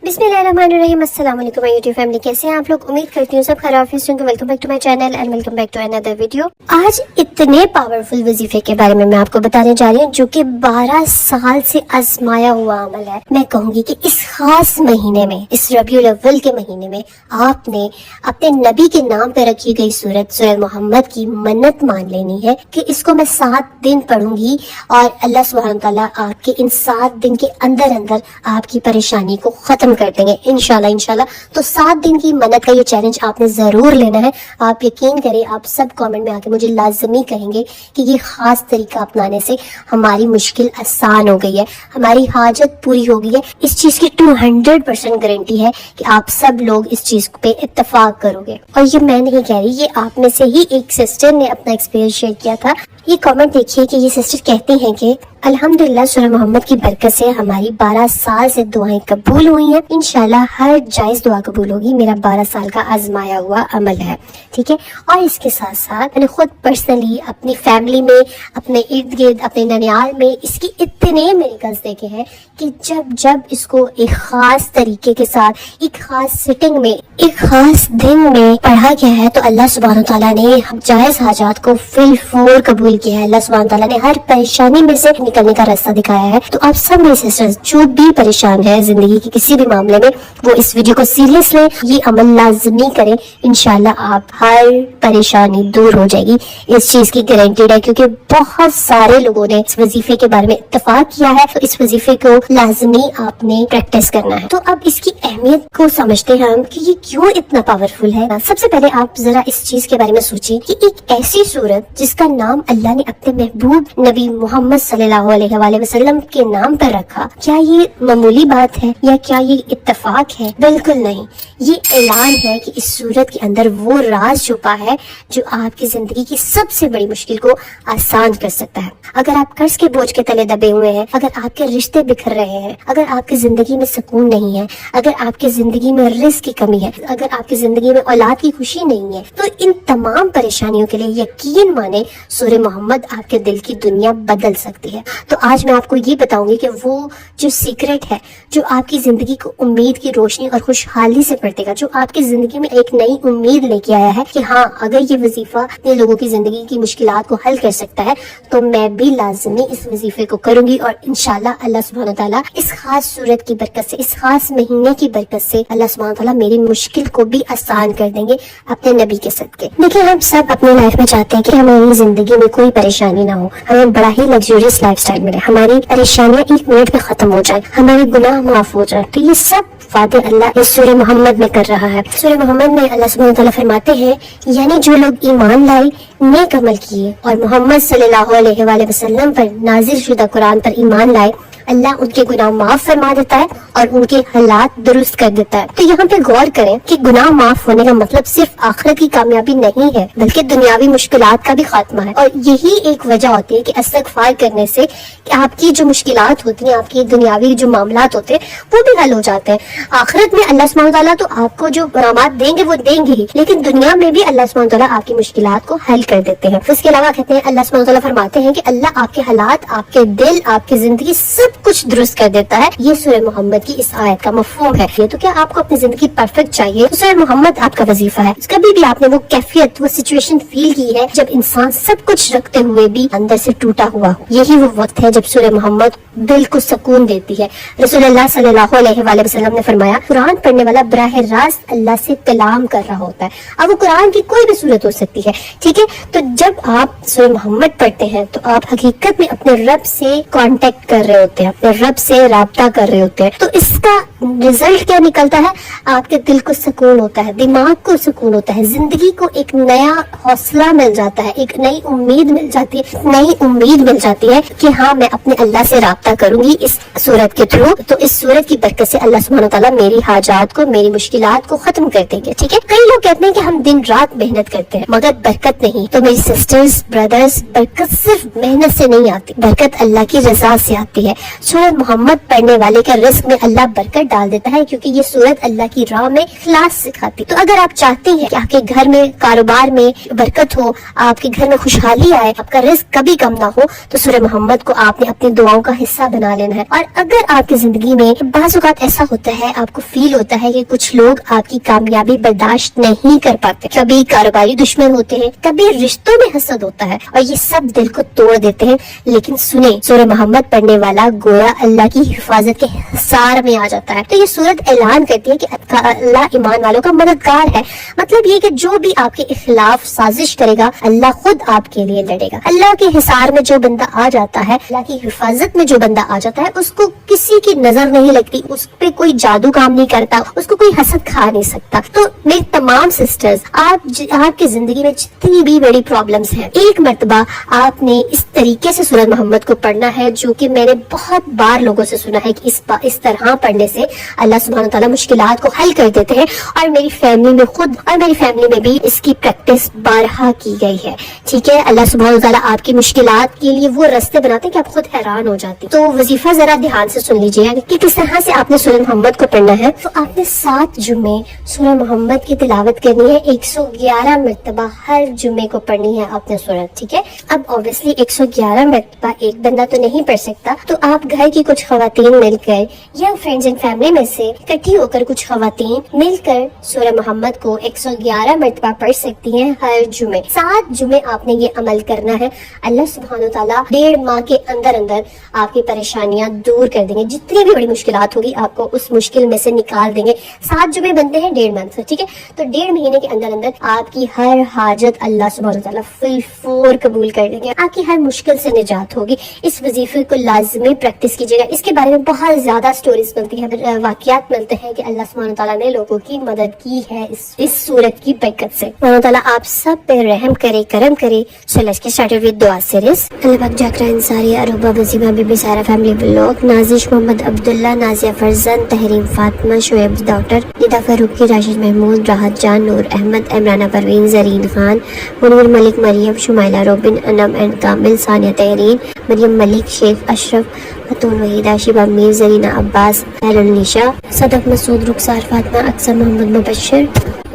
बिस्मिल्लाहिर्रहमानिर्रहीम। अस्सलाम वालेकुम यूट्यूब फैमिली, कैसे हैं आप लोग? उम्मीद करती हूँ सब खैरियत से होंगे। Welcome back to my channel and welcome back to another video. आज इतने पावरफुल वजीफे के बारे में मैं आपको बताने जा रही हूँ जो कि 12 साल से आजमाया हुआ अमल है। मैं कहूँगी कि इस खास महीने में, इस रबीउल अव्वल के महीने में आपने अपने नबी के नाम पे रखी गई सूरह मोहम्मद की मन्नत मान लेनी है कि इसको मैं 7 दिन पढ़ूंगी और अल्लाह सुब्हानहू व तआला आपके इन 7 दिन के अंदर अंदर आपकी परेशानी को खत्म कर देंगे इंशाल्लाह। तो 7 दिन की मन्नत का ये चैलेंज आपने जरूर लेना है। आप यकीन करें, आप सब कमेंट में आके मुझे लाजमी कहेंगे कि ये खास तरीका अपनाने से हमारी मुश्किल आसान हो गई है, हमारी हाजत पूरी हो गई है। इस चीज की 200% गारंटी है कि आप सब लोग इस चीज पे इत्तेफाक करोगे। और ये मैं नहीं कह रही, ये आप में से ही एक सिस्टर ने अपना एक्सपीरियंस शेयर किया था। ये कमेंट देखिए कि ये सिस्टर कहती हैं कि अल्हम्दुलिल्लाह सूरह मोहम्मद की बरकत से हमारी 12 साल से दुआएं कबूल हुई हैं। इंशाल्लाह हर जायज दुआ कबूल होगी। मेरा 12 साल का आजमाया हुआ अमल है, ठीक है। और इसके साथ साथ मैंने खुद पर्सनली अपनी फैमिली में, अपने इर्द गिर्द, अपने ननियाल में इसकी इतने मिरेकल्स देखे हैं कि जब इसको एक खास तरीके के साथ, एक खास सिटिंग में, एक खास दिन में पढ़ा गया है तो अल्लाह सुब्हानहू तआला ने जायज हाजात को फिल फूल कबूल किया है। अल्लाह सुब्हानहू तआला ने हर परेशानी में से निकलने का रास्ता दिखाया है। तो आप सब मेरे सिस्टर्स जो भी परेशान है जिंदगी के किसी भी मामले में, वो इस वीडियो को सीरियस लें, ये अमल लाजमी करें। इंशाल्लाह आप हर परेशानी दूर हो जाएगी, इस चीज की गारंटीड है। क्योंकि बहुत सारे लोगों ने इस वजीफे के बारे में इत्तेफाक किया है, तो इस वजीफे को लाजमी आपने प्रैक्टिस करना है। तो अब इसकी अहमियत को समझते हैं हम कि ये क्यों इतना पावरफुल है। सबसे पहले आप जरा इस चीज के बारे में सोचिए कि एक ऐसी सूरत जिसका नाम अल्लाह ने अपने महबूब नबी मोहम्मद सल्लल्लाहु अलैहि वसल्लम के नाम पर रखा, क्या ये मामूली बात है या क्या ये इत्तेफाक है? बिल्कुल नहीं। ये ऐलान है कि इस सूरत के अंदर वो राज छुपा है जो आपकी जिंदगी की सबसे बड़ी मुश्किल को आसान कर सकता है। अगर आप कर्ज के बोझ के तले दबे हुए हैं, अगर आपके रिश्ते बिखर रहे हैं, अगर आपकी जिंदगी में सुकून नहीं है, अगर आपकी जिंदगी में रिस्क की कमी है, अगर आपकी जिंदगी में औलाद की खुशी नहीं है, तो इन तमाम परेशानियों के लिए यकीन माने सूरह मोहम्मद आपके दिल की दुनिया बदल सकती है। तो आज मैं आपको ये बताऊंगी कि वो जो सीक्रेट है जो आपकी जिंदगी को उम्मीद की रोशनी और खुशहाली से भर देगा, जो आपकी जिंदगी में एक नई उम्मीद लेके आया है कि हाँ, अगर ये वजीफा ये लोगों की जिंदगी की मुश्किलात को हल कर सकता है तो मैं भी लाजमी इस वजीफे को करूंगी। और इंशाल्लाह अल्लाह सुब्हानहू तआला इस खास सूरत की बरकत से, इस खास महीने की बरकत से अल्लाह सुब्हानहू तआला मेरी मुश्किल को भी आसान कर देंगे अपने नबी के सदके। देखिए, हम सब अपनी लाइफ में चाहते हैं कि हमारी जिंदगी में कोई परेशानी ना हो, हमें बड़ा ही लग्जरियस लाइफस्टाइल मिले, हमारी परेशानियां 1 मिनट में खत्म हो जाए, हमारे गुनाह माफ हो जाए। तो ये सब वादे अल्लाह इस सूरह मोहम्मद में कर रहा है। सूरह मोहम्मद में अल्लाह सुब्हानहू तआला फरमाते हैं, यानी जो लोग ईमान लाए, नेक अमल किए और मोहम्मद सल्लल्लाहु अलैहि वसल्लम पर नाजिल शुदा कुरान पर ईमान लाए, अल्लाह उनके गुनाह माफ फरमा देता है और उनके हालात दुरुस्त कर देता है। तो यहाँ पे गौर करें कि गुनाह माफ होने का मतलब सिर्फ आखिरत की कामयाबी नहीं है, बल्कि दुनियावी मुश्किलात का भी खात्मा है। और यही एक वजह होती है कि इस्तिग़फ़ार करने से कि आपकी जो मुश्किलात होती हैं, आपकी दुनियावी जो मामलात होते हैं, वो भी हल हो जाते हैं। आखिरत में अल्लाह सुब्हानहू तआला तो आपको जो बरामद देंगे वो देंगे ही, लेकिन दुनिया में भी अल्लाह सुब्हानहू तआला आपकी मुश्किलात को हल कर देते हैं। इसके अलावा कहते हैं, अल्लाह सुब्हानहू तआला फरमाते हैं कि अल्लाह आपके हालात, आपके दिल, आपकी जिंदगी सब कुछ दुरुस्त कर देता है। ये सूरह मोहम्मद की इस आयत का मफहूम है। ये तो क्या आपको अपनी जिंदगी परफेक्ट चाहिए, तो सूरह मोहम्मद आपका वजीफा है। कभी भी आपने वो कैफियत, वो सिचुएशन फील की है जब इंसान सब कुछ रखते हुए भी अंदर से टूटा हुआ हो? यही वो वक्त है जब सूरह मोहम्मद दिल को सुकून देती है। रसूलुल्लाह सल्लल्लाहु अलैहि वसल्लम ने फरमाया, कुरान पढ़ने वाला बराह रास्त अल्लाह से कलाम कर रहा होता है। अब वो कुरान की कोई भी सूरत हो सकती है, ठीक है। तो जब आप सूरह मोहम्मद पढ़ते हैं तो आप हकीकत में अपने रब से कांटेक्ट कर रहे होते हैं, अपने रब से राब्ता कर रहे होते हैं। तो इसका रिजल्ट क्या निकलता है? आपके दिल को सुकून होता है, दिमाग को सुकून होता है, जिंदगी को एक नया हौसला मिल जाता है, एक नई उम्मीद मिल जाती है, नई उम्मीद मिल जाती है कि हाँ, मैं अपने अल्लाह से राब्ता करूंगी इस सूरत के थ्रू। तो इस सूरत की बरकत से अल्लाह सुब्हानहू तआला मेरी हाजात को, मेरी मुश्किलात को खत्म कर देंगे, ठीक है। कई लोग कहते हैं कि हम दिन रात मेहनत करते हैं मगर बरकत नहीं। तो मेरी सिस्टर्स, ब्रदर्स, बरकत सिर्फ मेहनत से नहीं आती, बरकत अल्लाह की रजा से आती है। सूरत मोहम्मद पढ़ने वाले के रिस्क में अल्लाह बरकत डाल देता है, क्योंकि ये सूरत अल्लाह की राह में इखलास सिखाती। तो अगर आप चाहते हैं कि आपके घर में कारोबार में बरकत हो, आपके घर में खुशहाली आए, आपका रिस्क कभी कम ना हो, तो सूरह मोहम्मद को आपने अपनी दुआओं का हिस्सा बना लेना है। और अगर आपकी जिंदगी में बाज़ औक़ात ऐसा होता है, आपको फील होता है कि कुछ लोग आपकी कामयाबी बर्दाश्त नहीं कर पाते, कभी कारोबारी दुश्मन होते हैं, कभी रिश्तों में हसद होता है, और ये सब दिल को तोड़ देते हैं, लेकिन सुने, सूरह मोहम्मद पढ़ने वाला गोया अल्लाह की हिफाजत के हिसार में आ जाता है। तो ये सूरत ऐलान करती है कि अल्लाह ईमान वालों का मददगार है। मतलब ये कि जो भी आपके खिलाफ साजिश करेगा, अल्लाह खुद आपके लिए लड़ेगा। अल्लाह के हिसार में जो बंदा आ जाता है, अल्लाह की हिफाजत में जो बंदा आ जाता है, उसको किसी की नजर नहीं लगती, उस पे कोई जादू काम नहीं करता, उसको कोई हसद खा नहीं सकता। तो मेरी तमाम सिस्टर्स, आपकी जिंदगी में जितनी भी बड़ी प्रॉब्लम्स हैं, एक मर्तबा आपने इस तरीके से सूरत मोहम्मद को पढ़ना है, जो कि मैंने बहुत बार लोगों से सुना है कि इस तरह पढ़ने से अल्लाह सुब्हान तआला मुश्किलात को हल कर देते हैं। और मेरी फैमिली में खुद और मेरी फैमिली में भी इसकी प्रैक्टिस बारहा की गई है। ठीक है, अल्लाह सुब्हान तआला आपकी मुश्किलात के लिए वो रास्ते बनाते हैं कि आप खुद हैरान हो जाती। तो वजीफा जरा ध्यान से सुन लीजिएगा कि किस तरह से आपने सूरह मोहम्मद को पढ़ना है। तो आपने 7 जुम्मे सूरह मोहम्मद की तिलावत करनी है, 111 मरतबा हर जुम्मे को पढ़नी है आपने सूरत। ठीक है, अब ऑब्वियसली 111 मरतबा एक बंदा तो नहीं पढ़ सकता, तो आप घर की कुछ खवातीन मिलकर या फ्रेंड्स एंड फैमिली में से इकट्ठी होकर कुछ खवातीन मिलकर सूरह मोहम्मद को 111 मरतबा पढ़ सकती हैं हर जुमे। 7 जुमे आपने ये अमल करना है। अल्लाह सुब्हान तआला 1.5 माह के अंदर अंदर आपकी परेशानियां दूर कर देंगे। जितनी भी बड़ी मुश्किलात होगी आपको उस मुश्किल में से निकाल देंगे। 7 जुमे बनते हैं 1.5 मंथ से। ठीक है, तो 1.5 महीने के अंदर अंदर आपकी हर हाजत अल्लाह सुब्हान तआला फुल फोर कबूल कर देंगे, आपकी हर मुश्किल से निजात होगी। इस वजीफे को लाजमी प्रैक्टिस कीजिएगा। इसके बारे में बहुत ज्यादा स्टोरीज मिलती है, वाकयात मिलते हैं कि अल्लाह सुब्हान तआला ने लोगों की मदद की है इस सूरत की बरकत से। अल्लाह ताला आप सब पे रहम करे, करम करे। So let's get started with दुआ सीरीज। अल्लाह पाक Zakra Ansari, Aruba Waseema, Bibi Sara family blog, Nazish Mohammad Abdullah, Nazia Farzan, Tehreem Fatima, Shoaib doctor, Nida Farooqui, Rashid Mahmood, Rahat Jan, Noor Ahmed, Imrana Parveen, Zareen Khan, Munir Malik, Maryam, Shumaila Robin, Anam and Kamil, Sania Tehreen, Maryam Malik, Shaikh Ashraf, Khatoon Waheeda, Shiba Mir, Zarina Abbas, Nisha, Sadaf Masood, Rukhsar Fatima, अक्सर Mohammad Mubashar,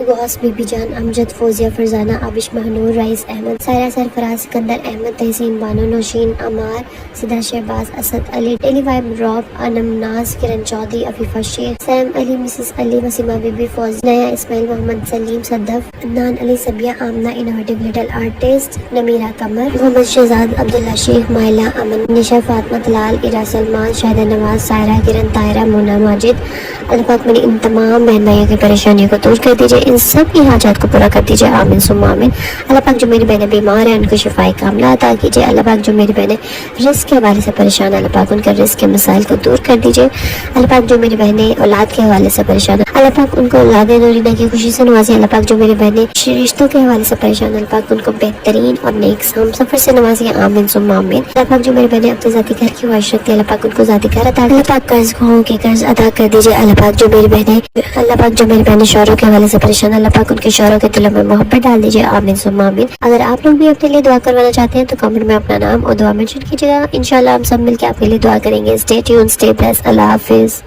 Ghaus, Bibi Jan, Amjad, Fauzia, Farzana, Abish, Mahnoor, Rais Ahmed, Saira Sarfaraz, Sikandar Ahmed, Tehseen Bano, Nausheen, Ammar, Sida Shahbaz, Asad Ali, Daily Vibe, Rob, Anam Naz, Kiran Chaudhry, Afifa Sheikh, Sam Ali, Mrs Ali, Waseema Bibi, Fauz, नया, Ismail, Mohammad Saleem, Sadaf, Adnan Ali, Sabiya, Amna, innovative little artist, Namira Qamar, Mohammad Shahzad, Abdullah Sheikh, Maila Aman, निशा फातिमा, तलाल, इरा सलमान, शाहिदा नवाज, सायरा, किरण, तायरा, मोना माजिद। अल्लाह पाक मेरी इन तमाम बहन भाइयों की परेशानियों को दूर कर दीजिए, इन सब की हाजात को पूरा कर दीजिए, आमीन सुम्मा आमीन। अल्लाह पाक जो मेरी बहनें बीमार हैं उनको शिफाए कामला अता कीजिए। अल्लाह पाक जो मेरी बहनें रिस्क के हवाले से परेशान, अल्लाह पाक उनके रिस्क के मसाइल को दूर कर दीजिए। अल्लाह पाक जो मेरी बहनें औलाद के हवाले से परेशान है, अल्लाह पाक उनको औलाद नूरीना की खुशी से नवाजिए। अल्लाह पाक जो मेरी बहनें रिश्तों के हवाले से परेशान, अल्लाह पाक उनको बेहतरीन और नेक सफर से नवाजिए, आमीन सुम्मा आमीन। अल्लाह पाक जो मेरी बहनें अपने जाती घर की ख्वाहिश रखती है, अल्लाह पाक उनको जाती घर अता, अल्लाह पाक कर्ज खाओं के कर्ज अदा कर दीजिए। अल्लाह पाक जो मेरी बहनें शौहरों के हवाले से परेशान, अल्लाह पाक उनके शौहरों के दिलों में मोहब्बत डाल दीजिए, आमीन सुम्मा आमीन। अगर आप लोग भी अपने लिए दुआ करवाना चाहते हैं तो कमेंट में अपना नाम और दुआ मेंशन कीजिएगा। इंशाल्लाह हम सब मिलकर आपके लिए दुआ करेंगे। स्टे ट्यून्ड, स्टे ब्लेस्ड, अल्लाह हाफिज।